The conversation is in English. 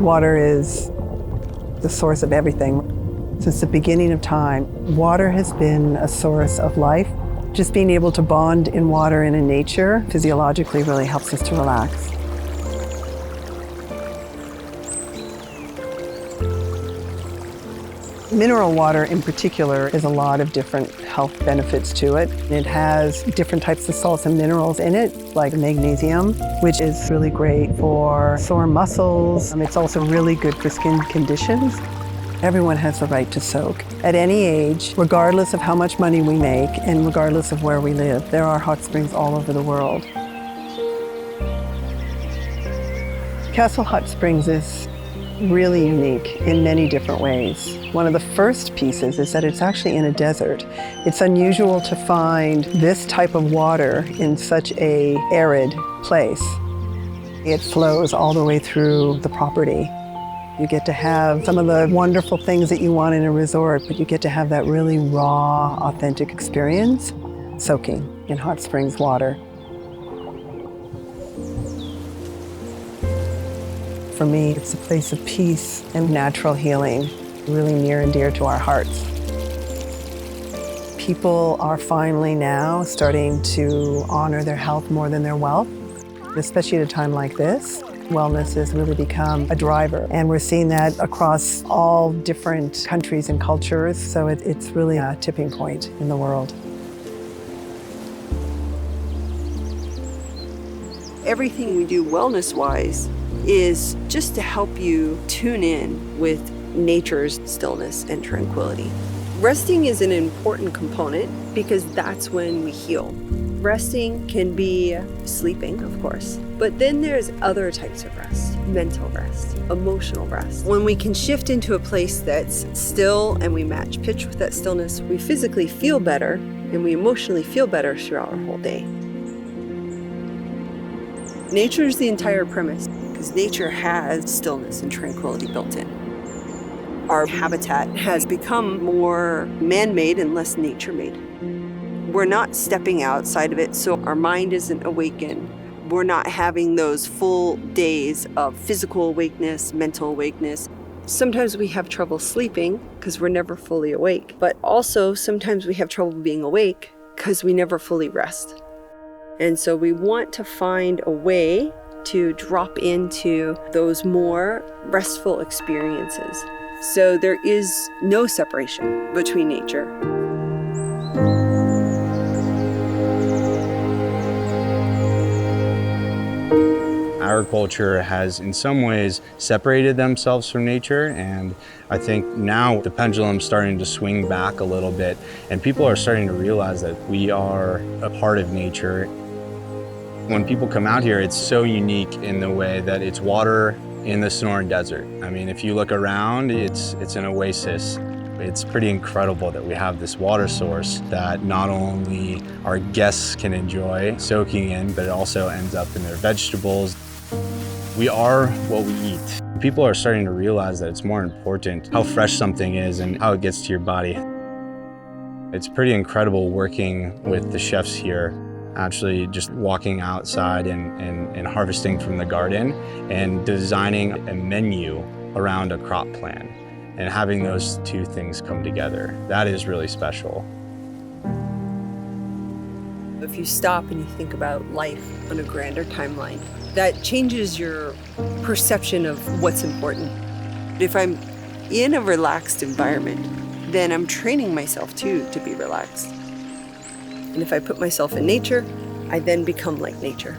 Water is the source of everything. Since the beginning of time, water has been a source of life. Just being able to bond in water and in nature physiologically really helps us to relax. Mineral water in particular has a lot of different health benefits to it. It has different types of salts and minerals in it, like magnesium, which is really great for sore muscles. It's also really good for skin conditions. Everyone has the right to soak. At any age, regardless of how much money we make and regardless of where we live, there are hot springs all over the world. Castle Hot Springs is really unique in many different ways. One of the first pieces is that it's actually in a desert. It's unusual to find this type of water in such an arid place. It flows all the way through the property. You get to have some of the wonderful things that you want in a resort, but you get to have that really raw, authentic experience soaking in hot springs water. For me, it's a place of peace and natural healing, really near and dear to our hearts. People are finally now starting to honor their health more than their wealth, especially at a time like this. Wellness has really become a driver, and we're seeing that across all different countries and cultures, so it's really a tipping point in the world. Everything we do wellness-wise is just to help you tune in with nature's stillness and tranquility. Resting is an important component because that's when we heal. Resting can be sleeping, of course, but then there's other types of rest: mental rest, emotional rest. When we can shift into a place that's still and we match pitch with that stillness, we physically feel better and we emotionally feel better throughout our whole day. Nature is the entire premise, because nature has stillness and tranquility built in. Our habitat has become more man-made and less nature-made. We're not stepping outside of it, so our mind isn't awakened. We're not having those full days of physical awakeness, mental awakeness. Sometimes we have trouble sleeping because we're never fully awake, but also sometimes we have trouble being awake because we never fully rest. And so we want to find a way to drop into those more restful experiences. So there is no separation between nature. Agriculture has in some ways separated themselves from nature, and I think now the pendulum's starting to swing back a little bit, and people are starting to realize that we are a part of nature. When people come out here, it's so unique in the way that it's water in the Sonoran Desert. I mean, if you look around, it's an oasis. It's pretty incredible that we have this water source that not only our guests can enjoy soaking in, but it also ends up in their vegetables. We are what we eat. People are starting to realize that it's more important how fresh something is and how it gets to your body. It's pretty incredible working with the chefs here, actually just walking outside and harvesting from the garden and designing a menu around a crop plan and having those two things come together. That is really special. If you stop and you think about life on a grander timeline, that changes your perception of what's important. If I'm in a relaxed environment, then I'm training myself too to be relaxed. And if I put myself in nature, I then become like nature.